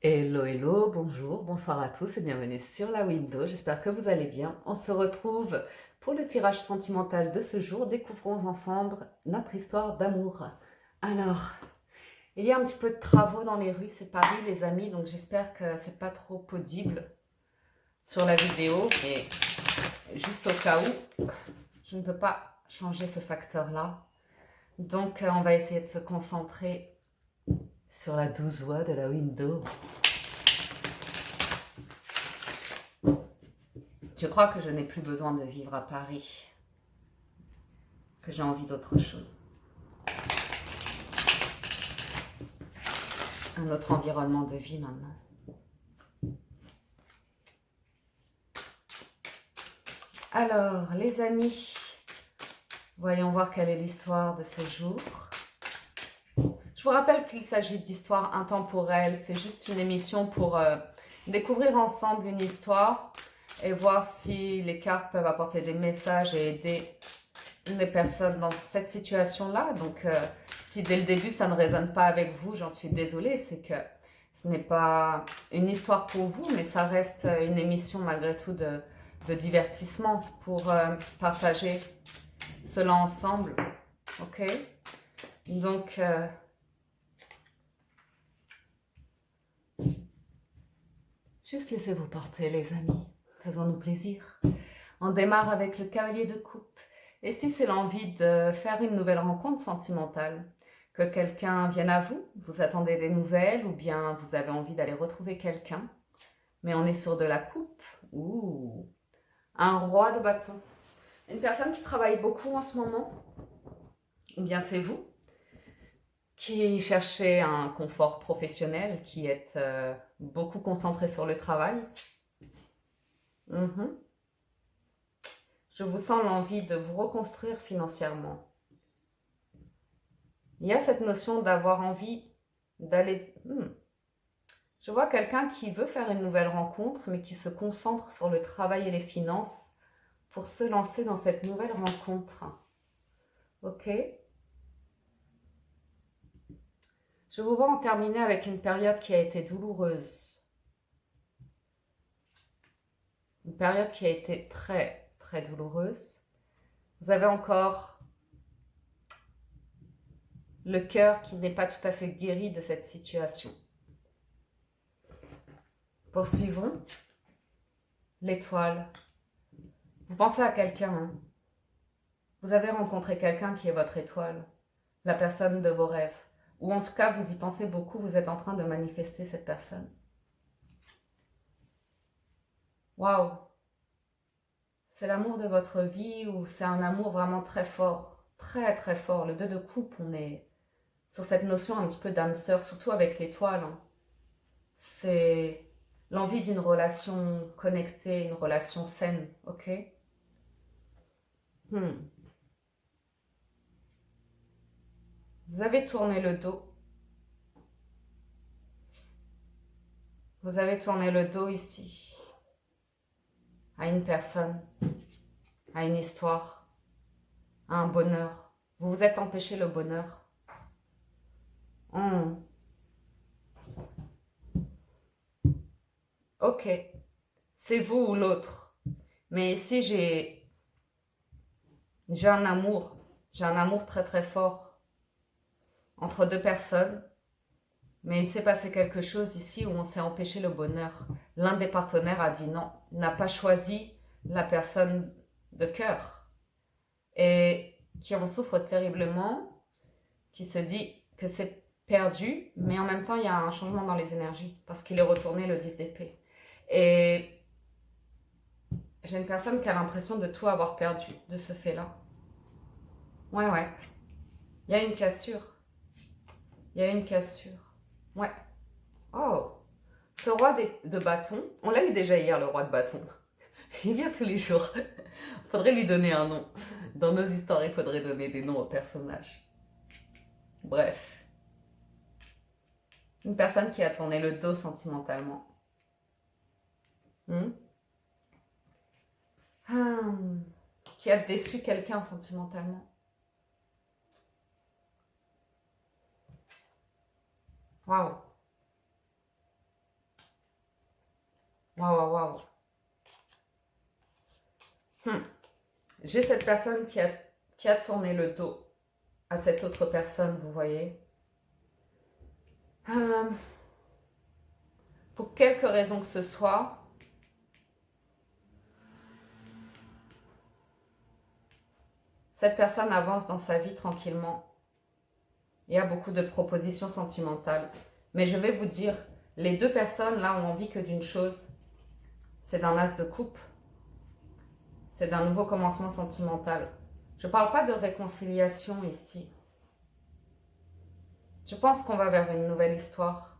Hello, hello, bonjour, bonsoir à tous et bienvenue sur la window. J'espère que vous allez bien. On se retrouve pour le tirage sentimental de ce jour. Découvrons ensemble notre histoire d'amour. Alors, il y a un petit peu de travaux dans les rues, c'est Paris les amis, donc j'espère que c'est pas trop audible sur la vidéo, mais juste au cas où, je ne peux pas changer ce facteur-là. Donc on va essayer de se concentrer sur la douce voix de la window. Je crois que je n'ai plus besoin de vivre à Paris, que j'ai envie d'autre chose. Un autre environnement de vie maintenant. Alors, les amis, voyons voir quelle est l'histoire de ce jour. Je vous rappelle qu'il s'agit d'histoires intemporelles. C'est juste une émission pour découvrir ensemble une histoire et voir si les cartes peuvent apporter des messages et aider les personnes dans cette situation-là. Donc, si dès le début ça ne résonne pas avec vous, j'en suis désolée. C'est que ce n'est pas une histoire pour vous, mais ça reste une émission malgré tout de divertissement pour partager cela ensemble. Ok? Donc, juste laissez-vous porter, les amis. Faisons-nous plaisir. On démarre avec le cavalier de coupe. Et si c'est l'envie de faire une nouvelle rencontre sentimentale, que quelqu'un vienne à vous, vous attendez des nouvelles ou bien vous avez envie d'aller retrouver quelqu'un, mais on est sur de la coupe. Ouh, un roi de bâton. Une personne qui travaille beaucoup en ce moment, ou bien c'est vous qui cherchez un confort professionnel, qui êtes beaucoup concentré sur le travail. Je vous sens l'envie de vous reconstruire financièrement. Il y a cette notion d'avoir envie d'aller... Je vois quelqu'un qui veut faire une nouvelle rencontre, mais qui se concentre sur le travail et les finances pour se lancer dans cette nouvelle rencontre. Ok? Je vous vois en terminer avec une période qui a été douloureuse. Une période qui a été très, très douloureuse. Vous avez encore le cœur qui n'est pas tout à fait guéri de cette situation. Poursuivons. L'étoile. Vous pensez à quelqu'un, hein? Vous avez rencontré quelqu'un qui est votre étoile, la personne de vos rêves. Ou en tout cas, vous y pensez beaucoup, vous êtes en train de manifester cette personne. Waouh! C'est l'amour de votre vie ou c'est un amour vraiment très fort, très très fort. Le 2 de coupe, on est sur cette notion un petit peu d'âme sœur, surtout avec l'étoile. Hein. C'est l'envie d'une relation connectée, une relation saine, ok? Vous avez tourné le dos. Vous avez tourné le dos ici à une personne, à une histoire, à un bonheur. Vous vous êtes empêché le bonheur. Ok, c'est vous ou l'autre. Mais ici, j'ai un amour très très fort entre deux personnes. Mais il s'est passé quelque chose ici où on s'est empêché le bonheur. L'un des partenaires a dit non, n'a pas choisi la personne de cœur. Et qui en souffre terriblement, qui se dit que c'est perdu, mais en même temps, il y a un changement dans les énergies, parce qu'il est retourné le 10 d'épée. Et j'ai une personne qui a l'impression de tout avoir perdu de ce fait-là. Ouais. Il y a une cassure. Il y a une cassure. Ouais. Oh. Ce roi de bâton, on l'a eu déjà hier, le roi de bâton. Il vient tous les jours. Faudrait lui donner un nom. Dans nos histoires, il faudrait donner des noms aux personnages. Bref. Une personne qui a tourné le dos sentimentalement. Qui a déçu quelqu'un sentimentalement. Waouh. Waouh, waouh, waouh. J'ai cette personne qui a tourné le dos à cette autre personne, vous voyez. Pour quelque raison que ce soit, cette personne avance dans sa vie tranquillement. Il y a beaucoup de propositions sentimentales. Mais je vais vous dire, les deux personnes là ont envie que d'une chose, c'est d'un as de coupe. C'est d'un nouveau commencement sentimental. Je ne parle pas de réconciliation ici. Je pense qu'on va vers une nouvelle histoire.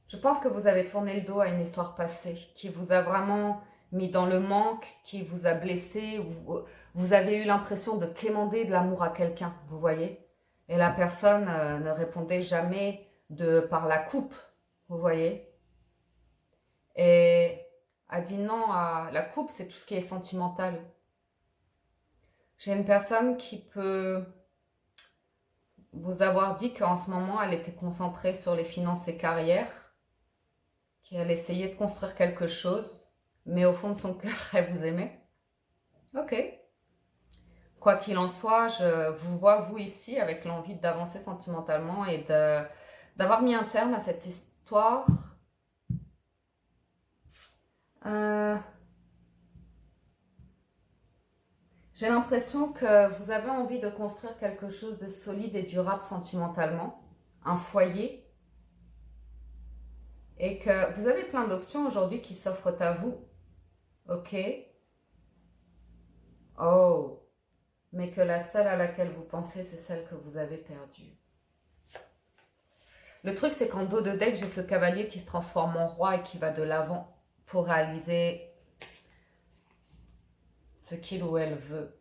Je pense que vous avez tourné le dos à une histoire passée qui vous a vraiment mis dans le manque, qui vous a blessé. Vous avez eu l'impression de quémander de l'amour à quelqu'un, vous voyez. Et la personne ne répondait jamais par la coupe, vous voyez. Et a dit non à la coupe, c'est tout ce qui est sentimental. J'ai une personne qui peut vous avoir dit qu'en ce moment, elle était concentrée sur les finances et carrière, qu'elle essayait de construire quelque chose, mais au fond de son cœur, elle vous aimait. Ok. Quoi qu'il en soit, je vous vois, vous, ici, avec l'envie d'avancer sentimentalement et d'avoir mis un terme à cette histoire. J'ai l'impression que vous avez envie de construire quelque chose de solide et durable sentimentalement, un foyer, et que vous avez plein d'options aujourd'hui qui s'offrent à vous. Ok. Oh. Mais que la seule à laquelle vous pensez, c'est celle que vous avez perdue. Le truc, c'est qu'en dos de deck, j'ai ce cavalier qui se transforme en roi et qui va de l'avant pour réaliser ce qu'il ou elle veut.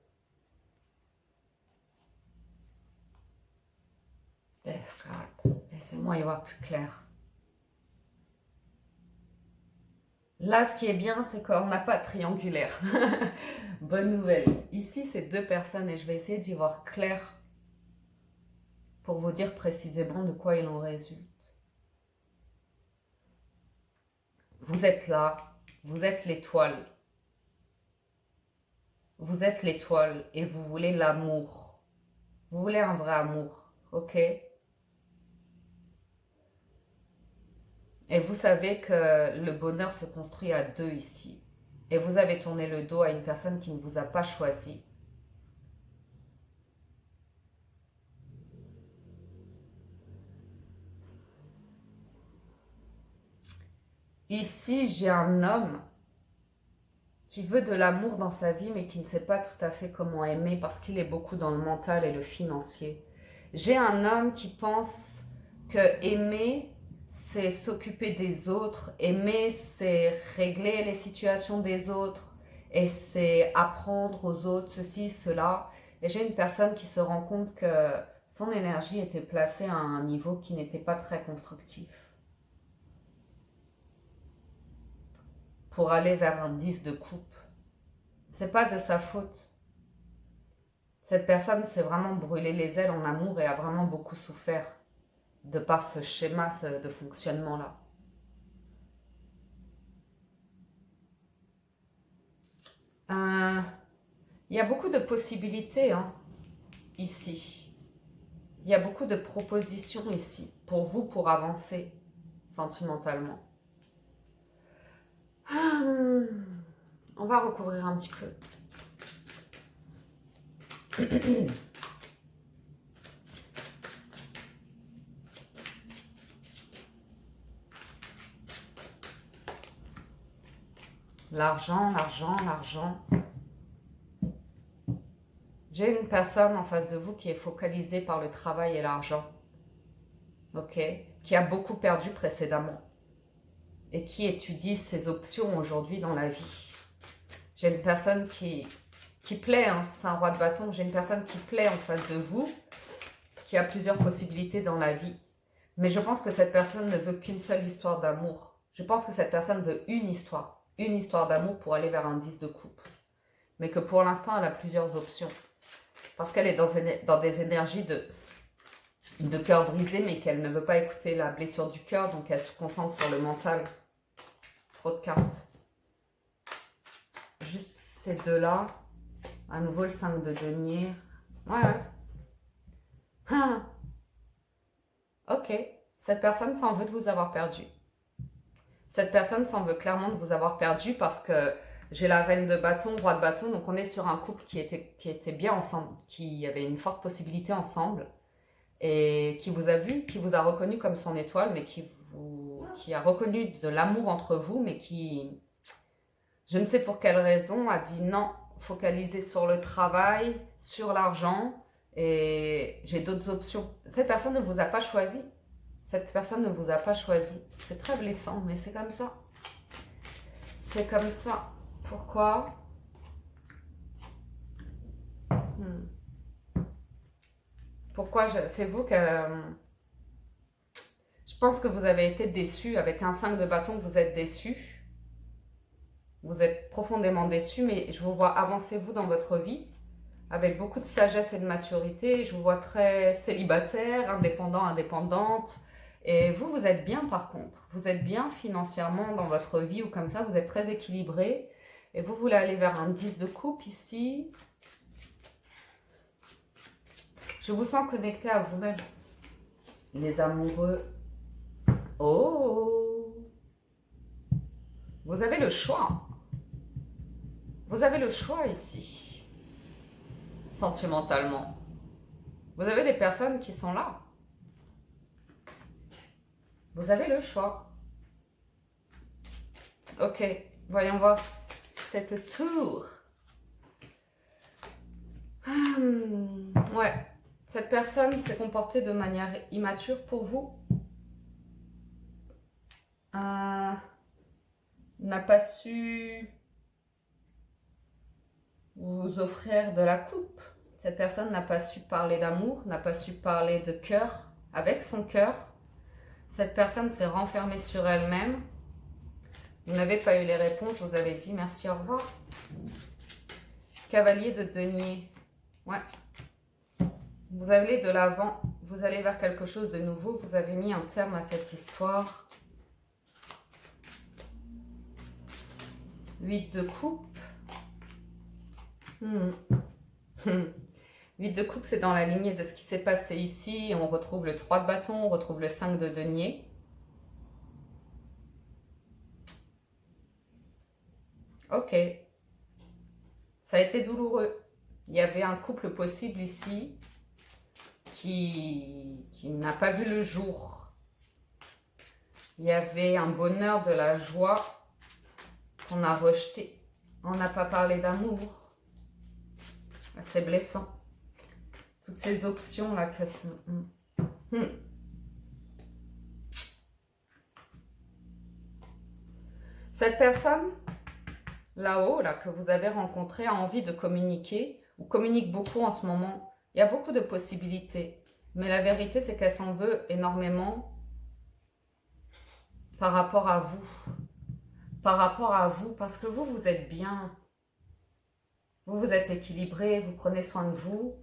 Laissez-moi y voir plus clair. Là, ce qui est bien, c'est qu'on n'a pas de triangulaire. Bonne nouvelle. Ici, c'est deux personnes et je vais essayer d'y voir clair pour vous dire précisément de quoi il en résulte. Vous êtes là, vous êtes l'étoile. Vous êtes l'étoile et vous voulez l'amour. Vous voulez un vrai amour, ok? Et vous savez que le bonheur se construit à deux ici. Et vous avez tourné le dos à une personne qui ne vous a pas choisi. Ici, j'ai un homme qui veut de l'amour dans sa vie, mais qui ne sait pas tout à fait comment aimer parce qu'il est beaucoup dans le mental et le financier. J'ai un homme qui pense que aimer, c'est s'occuper des autres, aimer, c'est régler les situations des autres, et c'est apprendre aux autres ceci, cela. Et j'ai une personne qui se rend compte que son énergie était placée à un niveau qui n'était pas très constructif pour aller vers un 10 de coupe. C'est pas de sa faute. Cette personne s'est vraiment brûlé les ailes en amour et a vraiment beaucoup souffert de par ce schéma de fonctionnement-là. Il y a beaucoup de possibilités ici. Il y a beaucoup de propositions ici pour vous pour avancer sentimentalement. On va recouvrir un petit peu. L'argent, l'argent, l'argent. J'ai une personne en face de vous qui est focalisée par le travail et l'argent. Ok? Qui a beaucoup perdu précédemment. Et qui étudie ses options aujourd'hui dans la vie. J'ai une personne qui plaît, c'est un roi de bâton. J'ai une personne qui plaît en face de vous, qui a plusieurs possibilités dans la vie. Mais je pense que cette personne ne veut qu'une seule histoire d'amour. Je pense que cette personne veut une histoire d'amour pour aller vers un 10 de coupe. Mais que pour l'instant, elle a plusieurs options. Parce qu'elle est dans des énergies de cœur brisé, mais qu'elle ne veut pas écouter la blessure du cœur, donc elle se concentre sur le mental. Trop de cartes. Juste ces deux-là. À nouveau le 5 de denier. Ouais. Ok. Cette personne s'en veut de vous avoir perdu. Cette personne s'en veut clairement de vous avoir perdu parce que j'ai la reine de bâton, roi de bâton. Donc on est sur un couple qui était bien ensemble, qui avait une forte possibilité ensemble. Et qui vous a vu, qui vous a reconnu comme son étoile, mais qui a reconnu de l'amour entre vous, mais qui, je ne sais pour quelle raison, a dit non, focaliser sur le travail, sur l'argent, et j'ai d'autres options. Cette personne ne vous a pas choisi. Cette personne ne vous a pas choisi. C'est très blessant, mais c'est comme ça. C'est comme ça. Pourquoi? Pourquoi c'est vous que... Je pense que vous avez été déçu. Avec un 5 de bâton, vous êtes déçu. Vous êtes profondément déçu, mais je vous vois avancer, vous, dans votre vie, avec beaucoup de sagesse et de maturité. Je vous vois très célibataire, indépendant, indépendante. Et vous, vous êtes bien, par contre. Vous êtes bien financièrement dans votre vie, ou comme ça, vous êtes très équilibré. Et vous voulez aller vers un 10 de coupe, ici. Je vous sens connecté à vous-même. Les amoureux. Oh! Vous avez le choix. Vous avez le choix ici. Sentimentalement. Vous avez des personnes qui sont là. Vous avez le choix. Ok. Voyons voir cette tour. Ouais. Cette personne s'est comportée de manière immature pour vous. N'a pas su vous offrir de la coupe. Cette personne n'a pas su parler d'amour, n'a pas su parler de cœur avec son cœur. Cette personne s'est renfermée sur elle-même. Vous n'avez pas eu les réponses, vous avez dit merci, au revoir. Cavalier de denier. Ouais. Vous allez de l'avant, vous allez vers quelque chose de nouveau, vous avez mis un terme à cette histoire. 8 de coupe. 8 de coupe, c'est dans la lignée de ce qui s'est passé ici. On retrouve le 3 de bâton, on retrouve le 5 de denier. Ok. Ça a été douloureux. Il y avait un couple possible ici qui n'a pas vu le jour. Il y avait un bonheur, de la joie qu'on a rejeté. On n'a pas parlé d'amour. C'est blessant. Toutes ces options-là que... Cette personne, là-haut, là, que vous avez rencontrée, a envie de communiquer, ou communique beaucoup en ce moment. Il y a beaucoup de possibilités. Mais la vérité, c'est qu'elle s'en veut énormément par rapport à vous. Par rapport à vous, parce que vous, vous êtes bien. Vous, vous êtes équilibré, vous prenez soin de vous.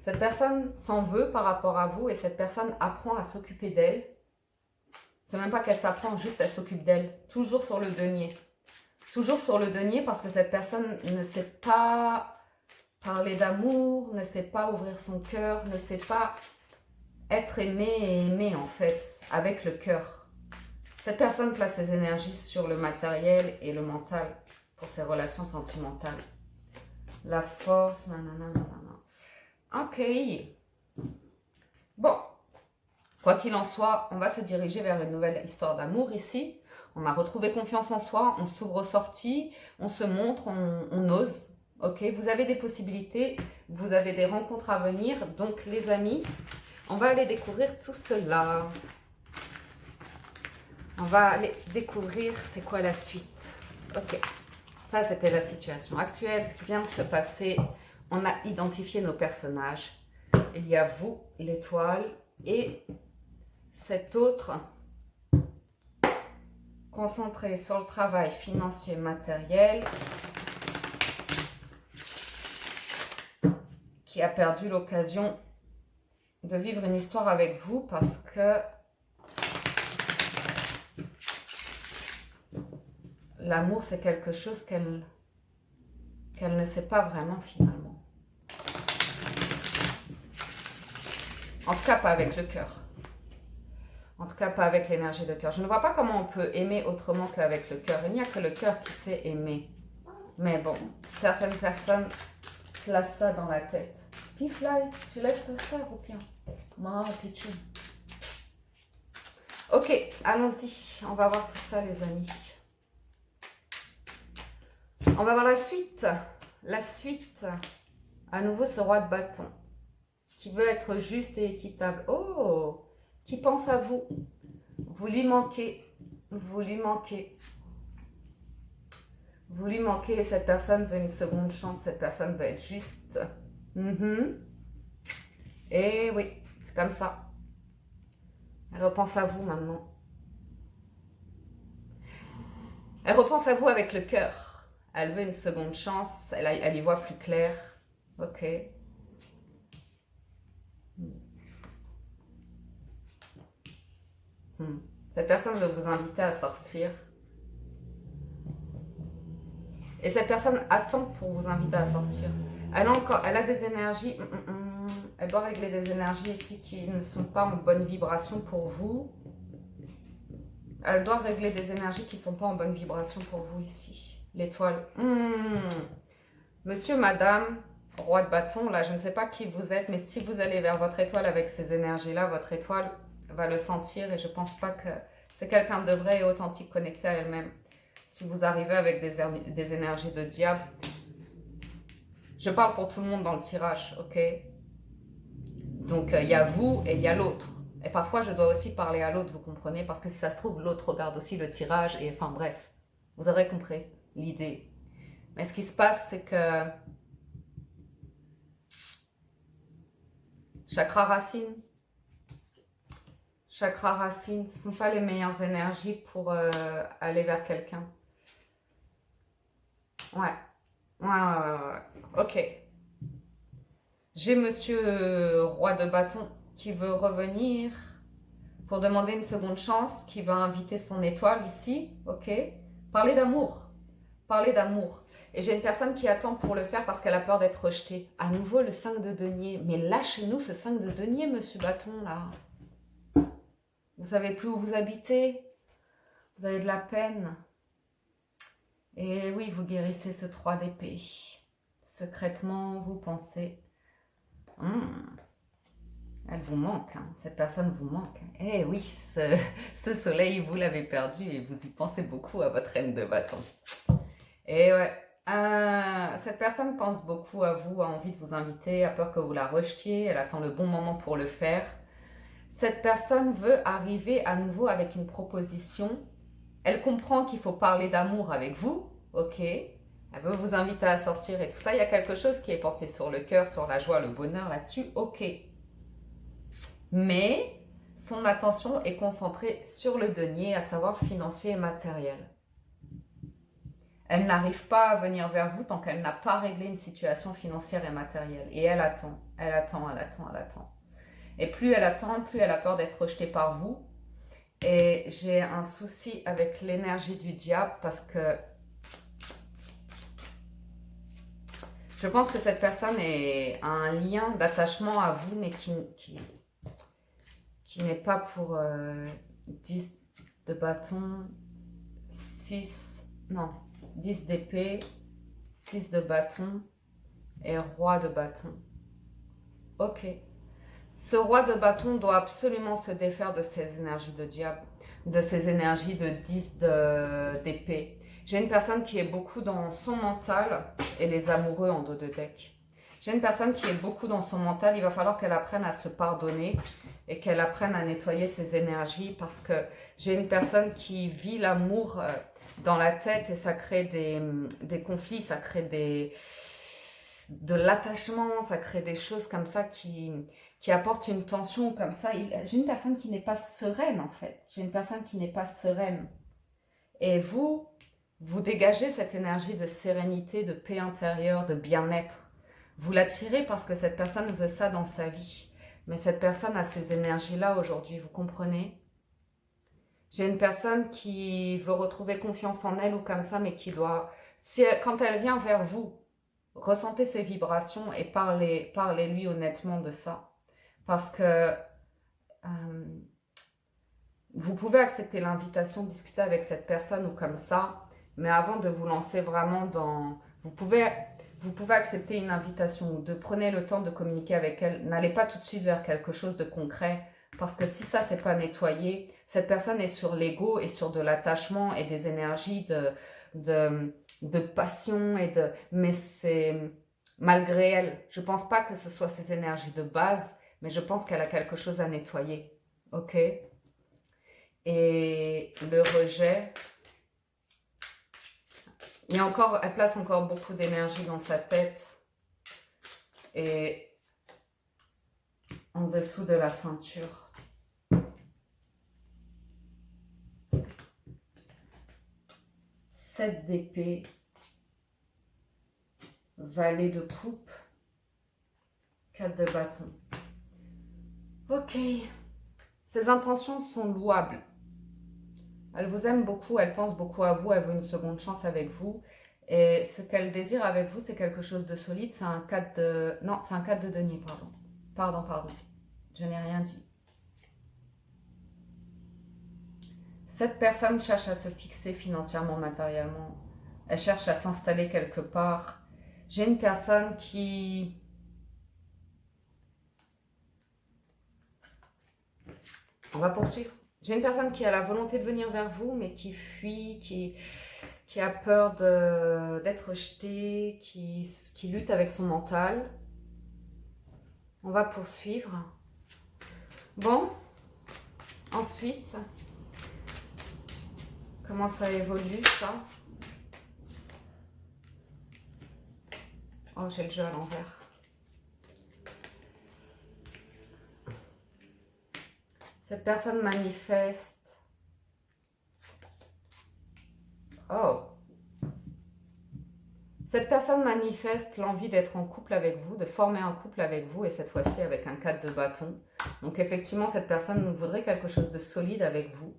Cette personne s'en veut par rapport à vous et cette personne apprend à s'occuper d'elle. C'est même pas qu'elle s'apprend, juste elle s'occupe d'elle. Toujours sur le denier. Toujours sur le denier parce que cette personne ne sait pas parler d'amour, ne sait pas ouvrir son cœur, ne sait pas être aimé et aimer en fait, avec le cœur. Cette personne place ses énergies sur le matériel et le mental pour ses relations sentimentales. La force, nanana. Ok. Bon. Quoi qu'il en soit, on va se diriger vers une nouvelle histoire d'amour ici. On a retrouvé confiance en soi, on s'ouvre aux sorties, on se montre, on ose. Ok, vous avez des possibilités, vous avez des rencontres à venir. Donc les amis, on va aller découvrir tout cela. On va aller découvrir c'est quoi la suite. Ok, ça c'était la situation actuelle, ce qui vient de se passer. On a identifié nos personnages. Il y a vous, l'étoile, et cet autre concentré sur le travail financier matériel qui a perdu l'occasion de vivre une histoire avec vous parce que l'amour, c'est quelque chose qu'elle ne sait pas vraiment finalement. En tout cas, pas avec le cœur. En tout cas, pas avec l'énergie de cœur. Je ne vois pas comment on peut aimer autrement qu'avec le cœur. Il n'y a que le cœur qui sait aimer. Mais bon, certaines personnes placent ça dans la tête. Pifly, tu laisses ta soeur ou bien? Non, Pichou. Ok, allons-y. On va voir tout ça, les amis. On va voir la suite. La suite. À nouveau, ce roi de bâton. Qui veut être juste et équitable. Oh! Qui pense à vous. Vous lui manquez. Vous lui manquez. Vous lui manquez et cette personne veut une seconde chance. Cette personne veut être juste. Et oui, c'est comme ça. Elle repense à vous maintenant. Elle repense à vous avec le cœur. Elle veut une seconde chance. Elle y voit plus clair. Ok. Cette personne veut vous inviter à sortir. Et cette personne attend pour vous inviter à sortir. Elle a des énergies. Elle doit régler des énergies ici qui ne sont pas en bonne vibration pour vous. Elle doit régler des énergies qui ne sont pas en bonne vibration pour vous ici. L'étoile. Monsieur, madame, roi de bâton, là, je ne sais pas qui vous êtes, mais si vous allez vers votre étoile avec ces énergies-là, votre étoile va le sentir et je ne pense pas que c'est quelqu'un de vrai et authentique connecté à elle-même. Si vous arrivez avec des énergies de diable, je parle pour tout le monde dans le tirage, ok? Donc, il y a vous et il y a l'autre. Et parfois, je dois aussi parler à l'autre, vous comprenez? Parce que si ça se trouve, l'autre regarde aussi le tirage et enfin bref, vous aurez compris l'idée. Mais ce qui se passe, c'est que chakra racine, ce ne sont pas les meilleures énergies pour aller vers quelqu'un. Ouais. Ok. J'ai monsieur roi de bâton qui veut revenir pour demander une seconde chance, qui va inviter son étoile ici, ok? Parler d'amour. Parler d'amour. Et j'ai une personne qui attend pour le faire parce qu'elle a peur d'être rejetée. À nouveau, le 5 de denier. Mais lâchez-nous ce 5 de denier, monsieur bâton, là. Vous savez plus où vous habitez. Vous avez de la peine. Et oui, vous guérissez ce 3 d'épée. Secrètement, vous pensez... elle vous manque, hein. Cette personne vous manque. Eh oui, ce soleil, vous l'avez perdu et vous y pensez beaucoup à votre reine de bâton. Et ouais, cette personne pense beaucoup à vous, a envie de vous inviter, a peur que vous la rejetiez, elle attend le bon moment pour le faire. Cette personne veut arriver à nouveau avec une proposition. Elle comprend qu'il faut parler d'amour avec vous, ok? Elle veut vous inviter à sortir et tout ça. Il y a quelque chose qui est porté sur le cœur, sur la joie, le bonheur là-dessus, ok. Mais son attention est concentrée sur le denier, à savoir financier et matériel. Elle n'arrive pas à venir vers vous tant qu'elle n'a pas réglé une situation financière et matérielle. Et elle attend, elle attend, elle attend, elle attend. Et plus elle attend, plus elle a peur d'être rejetée par vous. Et j'ai un souci avec l'énergie du diable parce que je pense que cette personne a un lien d'attachement à vous, mais qui n'est pas pour 10 de bâton, 6, non, 10 d'épée, 6 de bâton et roi de bâton. Ok. Ce roi de bâton doit absolument se défaire de ces énergies de diable, de ces énergies de 10 d'épée. J'ai une personne qui est beaucoup dans son mental et les amoureux en dos de deck. J'ai une personne qui est beaucoup dans son mental. Il va falloir qu'elle apprenne à se pardonner et qu'elle apprenne à nettoyer ses énergies parce que j'ai une personne qui vit l'amour dans la tête et ça crée des conflits, ça crée de l'attachement, ça crée des choses comme ça qui apportent une tension comme ça. J'ai une personne qui n'est pas sereine en fait. J'ai une personne qui n'est pas sereine. Et vous dégagez cette énergie de sérénité, de paix intérieure, de bien-être. Vous l'attirez parce que cette personne veut ça dans sa vie. Mais cette personne a ces énergies-là aujourd'hui, vous comprenez? J'ai une personne qui veut retrouver confiance en elle ou comme ça, mais qui doit... quand elle vient vers vous, ressentez ses vibrations et parlez-lui honnêtement de ça. Parce que vous pouvez accepter l'invitation, discuter avec cette personne ou comme ça, mais avant de vous lancer vraiment dans... Vous pouvez accepter une invitation ou deux. Prenez le temps de communiquer avec elle. N'allez pas tout de suite vers quelque chose de concret. Parce que si ça, c'est pas nettoyé, cette personne est sur l'ego et sur de l'attachement et des énergies de passion. Mais c'est malgré elle. Je pense pas que ce soit ses énergies de base, mais je pense qu'elle a quelque chose à nettoyer. Ok? Et le rejet... elle place encore beaucoup d'énergie dans sa tête et en dessous de la ceinture. Sept d'épée, valet de coupe, 4 de bâton. Ok, ses intentions sont louables. Elle vous aime beaucoup, elle pense beaucoup à vous, elle veut une seconde chance avec vous. Et ce qu'elle désire avec vous, c'est quelque chose de solide. C'est un 4 de... Non, c'est un 4 de denier, pardon. Pardon. Je n'ai rien dit. Cette personne cherche à se fixer financièrement, matériellement. Elle cherche à s'installer quelque part. J'ai une personne qui... On va poursuivre. J'ai une personne qui a la volonté de venir vers vous, mais qui fuit, qui a peur d'être rejetée, qui lutte avec son mental. On va poursuivre. Bon, ensuite, comment ça évolue ça? Oh, j'ai le jeu à l'envers. Cette personne manifeste. Oh. Cette personne manifeste l'envie d'être en couple avec vous, de former un couple avec vous, et cette fois-ci avec un 4 de bâton. Donc effectivement, cette personne voudrait quelque chose de solide avec vous,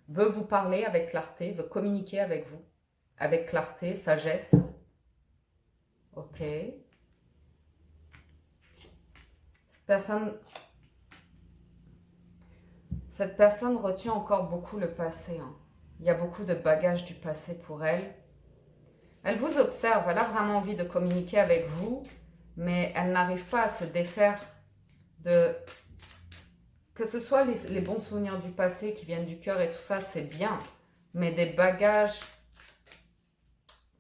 veut vous parler avec clarté, veut communiquer avec vous, avec clarté, sagesse. Ok. Cette personne retient encore beaucoup le passé. Hein. Il y a beaucoup de bagages du passé pour elle. Elle vous observe, elle a vraiment envie de communiquer avec vous, mais elle n'arrive pas à se défaire de... Que ce soit les bons souvenirs du passé qui viennent du cœur et tout ça, c'est bien. Mais des bagages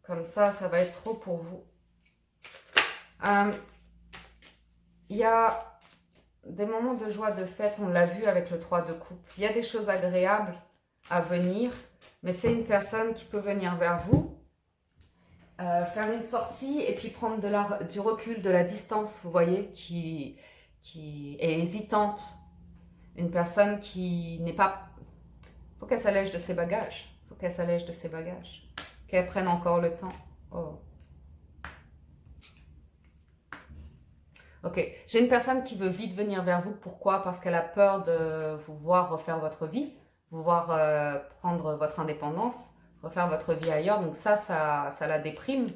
comme ça va être trop pour vous. Il y a des moments de joie, de fête, on l'a vu avec le 3 de coupe. Il y a des choses agréables à venir, mais c'est une personne qui peut venir vers vous, faire une sortie et puis prendre du recul, de la distance, vous voyez, qui est hésitante. Une personne qui n'est pas... Il faut qu'elle s'allège de ses bagages. Il faut qu'elle s'allège de ses bagages. Qu'elle prenne encore le temps. Oh. Ok, j'ai une personne qui veut vite venir vers vous. Pourquoi? Parce qu'elle a peur de vous voir refaire votre vie, vous voir prendre votre indépendance, refaire votre vie ailleurs. Donc ça la déprime.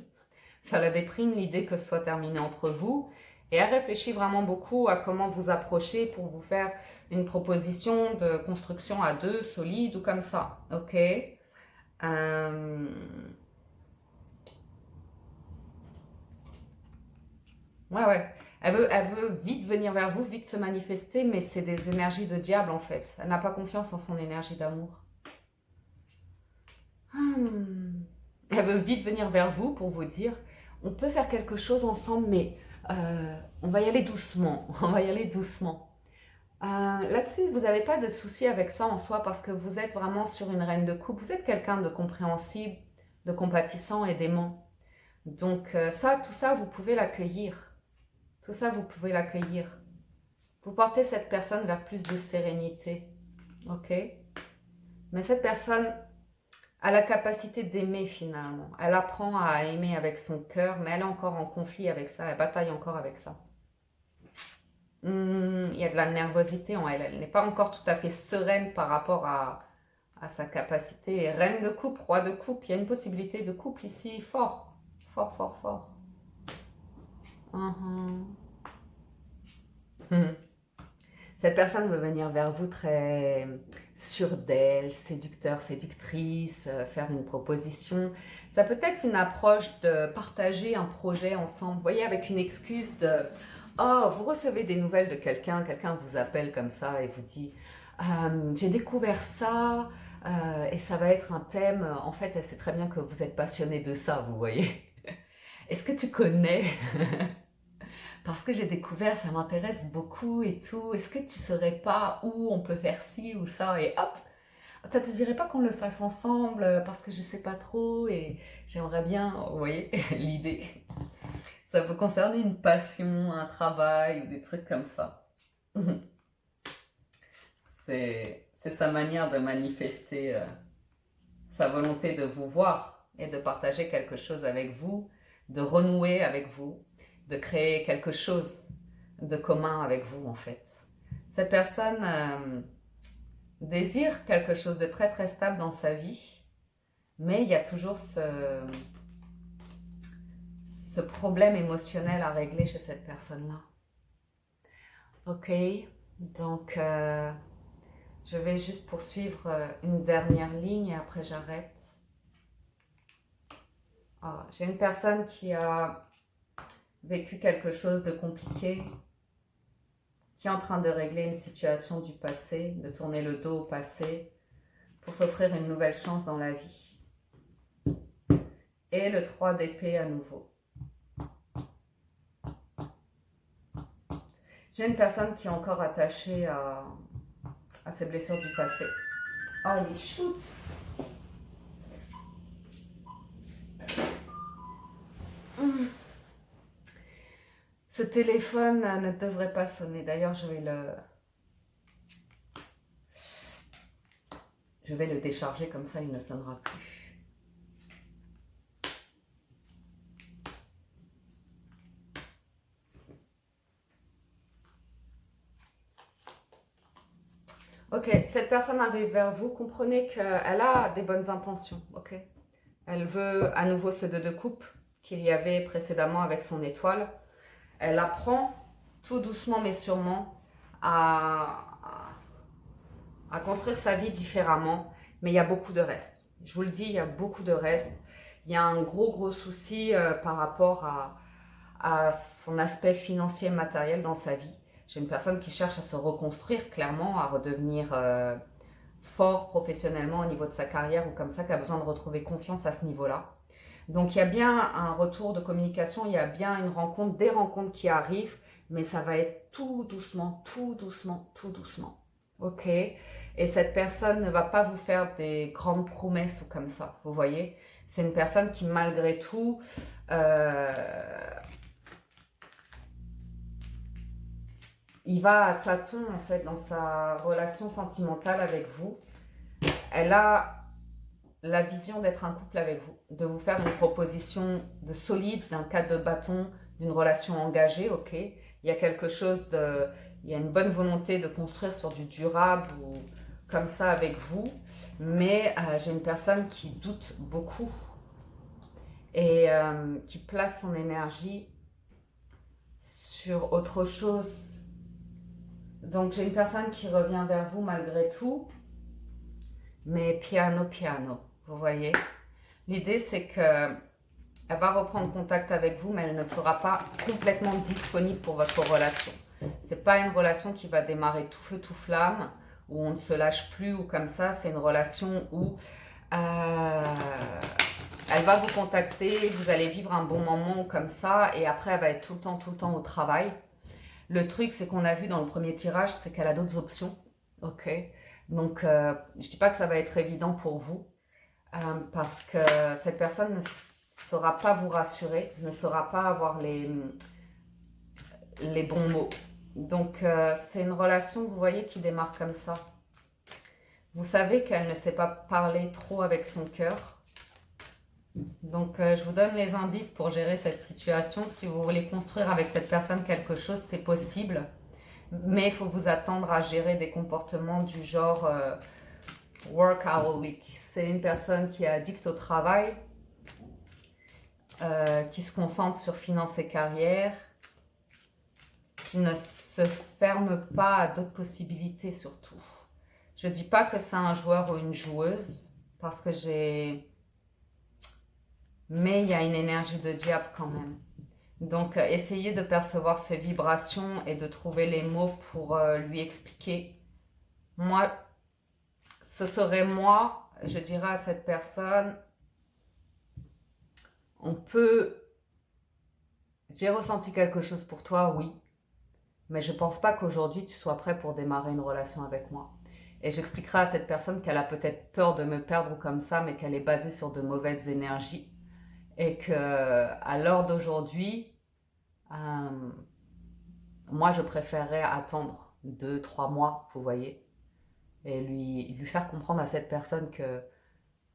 Ça la déprime l'idée que ce soit terminé entre vous. Et elle réfléchit vraiment beaucoup à comment vous approcher pour vous faire une proposition de construction à deux, solide ou comme ça. Ok. Ouais. Elle veut vite venir vers vous, vite se manifester, mais c'est des énergies de diable en fait. Elle n'a pas confiance en son énergie d'amour. Elle veut vite venir vers vous pour vous dire, on peut faire quelque chose ensemble, mais on va y aller doucement. On va y aller doucement. Là-dessus, vous n'avez pas de souci avec ça en soi parce que vous êtes vraiment sur une reine de coupe. Vous êtes quelqu'un de compréhensible, de compatissant et d'aimant. Donc tout ça, vous pouvez l'accueillir. Tout ça, vous pouvez l'accueillir. Vous portez cette personne vers plus de sérénité. Ok? Mais cette personne a la capacité d'aimer finalement. Elle apprend à aimer avec son cœur, mais elle est encore en conflit avec ça. Elle bataille encore avec ça. Il y a de la nervosité en elle. Elle n'est pas encore tout à fait sereine par rapport à sa capacité. Reine de coupe, roi de coupe, il y a une possibilité de couple ici, fort, fort, fort, fort. Mhm. Mhm. Cette personne veut venir vers vous très sûre d'elle, séducteur, séductrice, faire une proposition. Ça peut être une approche de partager un projet ensemble. Vous voyez, avec une excuse de oh, vous recevez des nouvelles de quelqu'un, quelqu'un vous appelle comme ça et vous dit j'ai découvert ça et ça va être un thème. En fait, elle sait très bien que vous êtes passionné de ça, vous voyez. Est-ce que tu connais parce que j'ai découvert, ça m'intéresse beaucoup et tout. Est-ce que tu saurais pas où on peut faire ci ou ça et hop, ça te dirait pas qu'on le fasse ensemble parce que je sais pas trop et j'aimerais bien, vous voyez, l'idée. Ça peut concerner une passion, un travail ou des trucs comme ça. C'est sa manière de manifester sa volonté de vous voir et de partager quelque chose avec vous, de renouer avec vous, de créer quelque chose de commun avec vous en fait. Cette personne désire quelque chose de très très stable dans sa vie, mais il y a toujours ce problème émotionnel à régler chez cette personne-là. Ok, donc je vais juste poursuivre une dernière ligne et après j'arrête. Ah, j'ai une personne qui a vécu quelque chose de compliqué, qui est en train de régler une situation du passé, de tourner le dos au passé pour s'offrir une nouvelle chance dans la vie. Et le 3 d'épée à nouveau. J'ai une personne qui est encore attachée à ses blessures du passé. Oh, les shoots! Ce téléphone ne devrait pas sonner. D'ailleurs, je vais le décharger, comme ça il ne sonnera plus. Ok, cette personne arrive vers vous. Comprenez qu'elle a des bonnes intentions. Ok, elle veut à nouveau ce 2 de coupe qu'il y avait précédemment avec son étoile. Elle apprend tout doucement mais sûrement à construire sa vie différemment, mais il y a beaucoup de reste. Je vous le dis, il y a beaucoup de reste. Il y a un gros souci par rapport à son aspect financier et matériel dans sa vie. J'ai une personne qui cherche à se reconstruire clairement, à redevenir fort professionnellement au niveau de sa carrière ou comme ça, qui a besoin de retrouver confiance à ce niveau-là. Donc il y a bien un retour de communication, il y a bien une rencontre, des rencontres qui arrivent, mais ça va être tout doucement, tout doucement, tout doucement. Ok? Et cette personne ne va pas vous faire des grandes promesses ou comme ça, vous voyez? C'est une personne qui malgré tout il va à tâtons en fait dans sa relation sentimentale avec vous. Elle a la vision d'être un couple avec vous, de vous faire une proposition de solide, d'un cadre de bâton, d'une relation engagée, ok. Il y a quelque chose de... Il y a une bonne volonté de construire sur du durable ou comme ça avec vous, mais j'ai une personne qui doute beaucoup et qui place son énergie sur autre chose. Donc j'ai une personne qui revient vers vous malgré tout, mais piano, vous voyez. L'idée c'est que elle va reprendre contact avec vous, mais elle ne sera pas complètement disponible pour votre relation. C'est pas une relation qui va démarrer tout feu, tout flamme, où on ne se lâche plus ou comme ça. C'est une relation où elle va vous contacter, vous allez vivre un bon moment comme ça, et après elle va être tout le temps au travail. Le truc, c'est qu'on a vu dans le premier tirage, c'est qu'elle a d'autres options. Ok. Donc, je dis pas que ça va être évident pour vous, parce que cette personne ne saura pas vous rassurer, ne saura pas avoir les bons mots. Donc, c'est une relation, vous voyez, qui démarre comme ça. Vous savez qu'elle ne sait pas parler trop avec son cœur. Donc, je vous donne les indices pour gérer cette situation. Si vous voulez construire avec cette personne quelque chose, c'est possible. Mais il faut vous attendre à gérer des comportements du genre workaholic. C'est une personne qui est addicte au travail, qui se concentre sur finances et carrière, qui ne se ferme pas à d'autres possibilités surtout. Je ne dis pas que c'est un joueur ou une joueuse, parce que j'ai... Mais il y a une énergie de diable quand même. Donc, essayez de percevoir ses vibrations et de trouver les mots pour lui expliquer. Moi, ce serait moi, je dirais à cette personne, j'ai ressenti quelque chose pour toi, oui, mais je pense pas qu'aujourd'hui tu sois prêt pour démarrer une relation avec moi. Et j'expliquerai à cette personne qu'elle a peut-être peur de me perdre comme ça, mais qu'elle est basée sur de mauvaises énergies. Et que à l'heure d'aujourd'hui, moi je préférerais attendre 2, 3 mois, vous voyez, et lui faire comprendre à cette personne que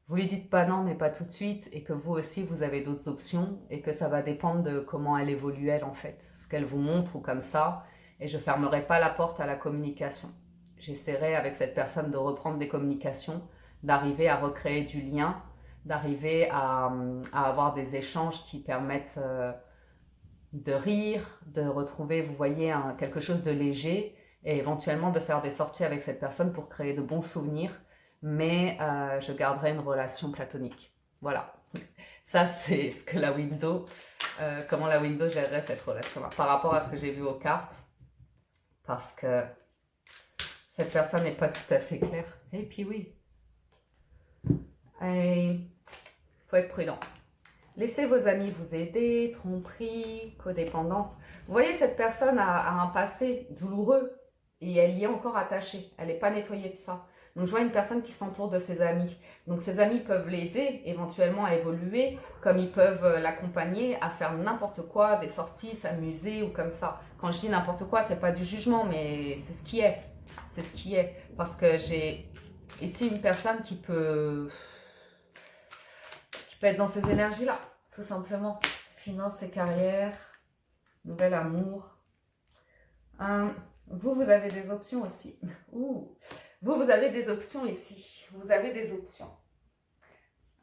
vous lui dites pas non, mais pas tout de suite, et que vous aussi vous avez d'autres options, et que ça va dépendre de comment elle évolue elle en fait, ce qu'elle vous montre ou comme ça, et je fermerai pas la porte à la communication. J'essaierai avec cette personne de reprendre des communications, d'arriver à recréer du lien, d'arriver à avoir des échanges qui permettent de rire, de retrouver, vous voyez, quelque chose de léger, et éventuellement de faire des sorties avec cette personne pour créer de bons souvenirs, mais je garderai une relation platonique. Voilà. Ça, c'est ce que la window, comment la window gérerait cette relation-là, par rapport à ce que j'ai vu aux cartes, parce que cette personne n'est pas tout à fait claire. Et puis oui. Il faut être prudent. Laissez vos amis vous aider, tromperie, codépendance. Vous voyez, cette personne a un passé douloureux et elle y est encore attachée. Elle n'est pas nettoyée de ça. Donc, je vois une personne qui s'entoure de ses amis. Donc, ses amis peuvent l'aider éventuellement à évoluer, comme ils peuvent l'accompagner à faire n'importe quoi, des sorties, s'amuser ou comme ça. Quand je dis n'importe quoi, c'est pas du jugement, mais c'est ce qui est. C'est ce qui est. Parce que j'ai ici une personne qui peut être dans ces énergies-là, tout simplement. Finances et carrière, nouvel amour. Vous avez des options aussi. Vous avez des options ici. Vous avez des options.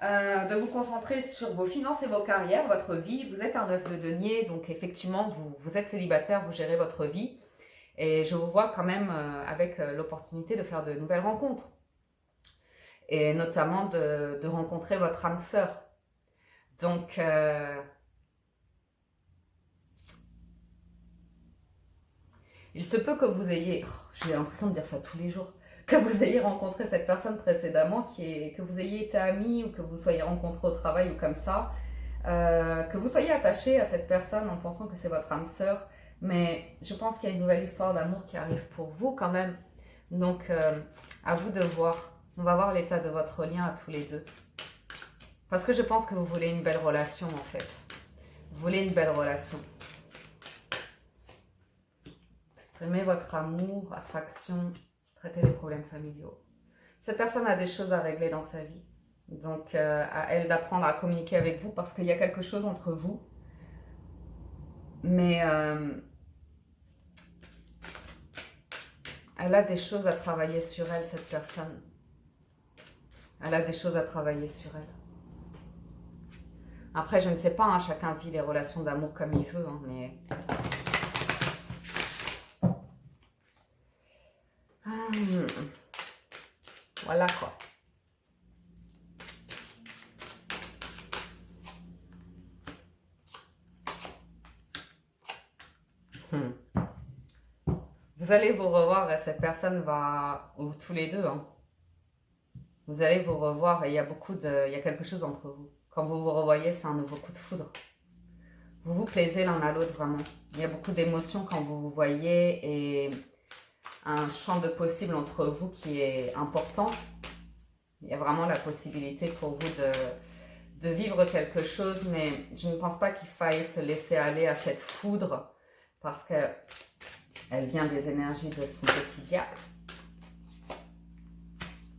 De vous concentrer sur vos finances et vos carrières, votre vie. Vous êtes un œuf de denier, donc effectivement, vous êtes célibataire, vous gérez votre vie. Et je vous vois quand même avec l'opportunité de faire de nouvelles rencontres. Et notamment de rencontrer votre âme sœur. Donc, il se peut que vous ayez, j'ai l'impression de dire ça tous les jours, que vous ayez rencontré cette personne précédemment, que vous ayez été amis ou que vous soyez rencontrés au travail ou comme ça, que vous soyez attaché à cette personne en pensant que c'est votre âme sœur, mais je pense qu'il y a une nouvelle histoire d'amour qui arrive pour vous quand même. Donc, à vous de voir. On va voir l'état de votre lien à tous les deux. Parce que je pense que vous voulez une belle relation en fait. Vous voulez une belle relation. Exprimez votre amour, attraction, traitez les problèmes familiaux. Cette personne a des choses à régler dans sa vie. Donc, à elle d'apprendre à communiquer avec vous parce qu'il y a quelque chose entre vous. Mais elle a des choses à travailler sur elle, cette personne. Elle a des choses à travailler sur elle. Après, je ne sais pas, hein, chacun vit les relations d'amour comme il veut, hein, mais... Voilà quoi. Vous allez vous revoir et cette personne va... Ou tous les deux, hein. Vous allez vous revoir et il y a il y a quelque chose entre vous. Quand vous vous revoyez, c'est un nouveau coup de foudre. Vous vous plaisez l'un à l'autre vraiment. Il y a beaucoup d'émotions quand vous vous voyez et un champ de possibles entre vous qui est important. Il y a vraiment la possibilité pour vous de vivre quelque chose, mais je ne pense pas qu'il faille se laisser aller à cette foudre parce qu'elle vient des énergies de son petit diable.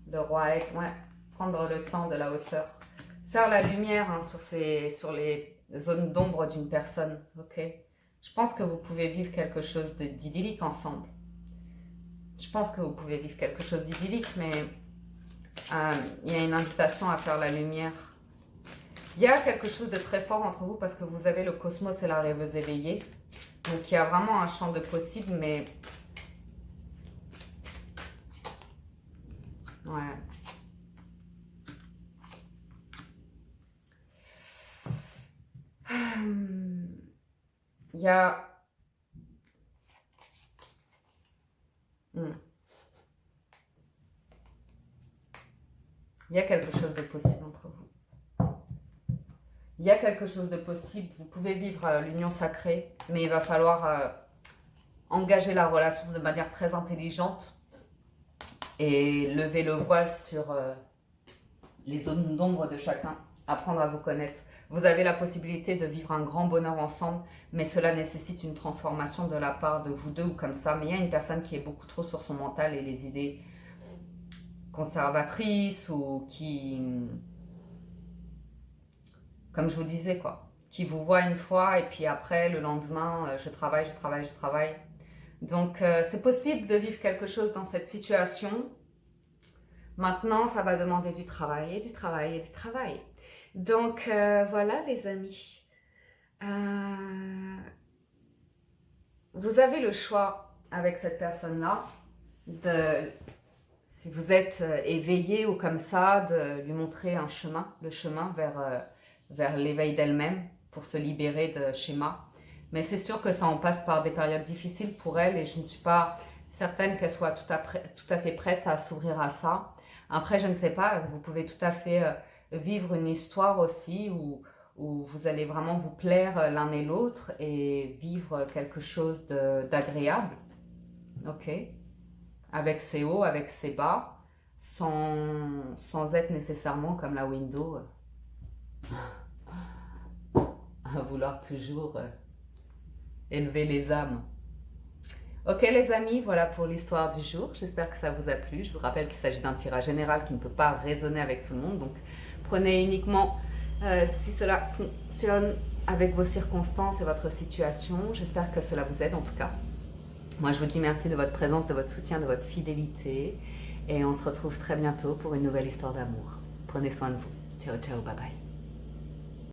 Le roi est, ouais, prendre le temps, de la hauteur. Faire la lumière hein, sur les zones d'ombre d'une personne, ok? Je pense que vous pouvez vivre quelque chose d'idyllique ensemble. Je pense que vous pouvez vivre quelque chose d'idyllique, mais il y a une invitation à faire la lumière. Il y a quelque chose de très fort entre vous parce que vous avez le cosmos et la rêveuse éveillée. Donc, il y a vraiment un champ de possible, mais... Ouais. Il y a... Il y a quelque chose de possible entre vous. Il y a quelque chose de possible. Vous pouvez vivre l'union sacrée, mais il va falloir engager la relation de manière très intelligente et lever le voile sur les zones d'ombre de chacun, apprendre à vous connaître. Vous avez la possibilité de vivre un grand bonheur ensemble, mais cela nécessite une transformation de la part de vous deux ou comme ça. Mais il y a une personne qui est beaucoup trop sur son mental et les idées conservatrices ou qui, comme je vous disais, quoi, qui vous voit une fois et puis après, le lendemain, je travaille. Donc, c'est possible de vivre quelque chose dans cette situation. Maintenant, ça va demander du travail. Donc, voilà les amis. Vous avez le choix avec cette personne-là de, si vous êtes éveillé ou comme ça, de lui montrer un chemin, le chemin vers l'éveil d'elle-même pour se libérer de schémas. Mais c'est sûr que ça en passe par des périodes difficiles pour elle et je ne suis pas certaine qu'elle soit tout à fait prête à s'ouvrir à ça. Après, je ne sais pas, vous pouvez tout à fait vivre une histoire aussi où vous allez vraiment vous plaire l'un et l'autre et vivre quelque chose d'agréable, ok, avec ses hauts, avec ses bas, sans être nécessairement comme la window, à vouloir toujours élever les âmes. Ok les amis, voilà pour l'histoire du jour. J'espère que ça vous a plu. Je vous rappelle qu'il s'agit d'un tirage général qui ne peut pas résonner avec tout le monde. Donc prenez uniquement si cela fonctionne avec vos circonstances et votre situation. J'espère que cela vous aide en tout cas. Moi je vous dis merci de votre présence, de votre soutien, de votre fidélité. Et on se retrouve très bientôt pour une nouvelle histoire d'amour. Prenez soin de vous. Ciao, ciao, bye bye.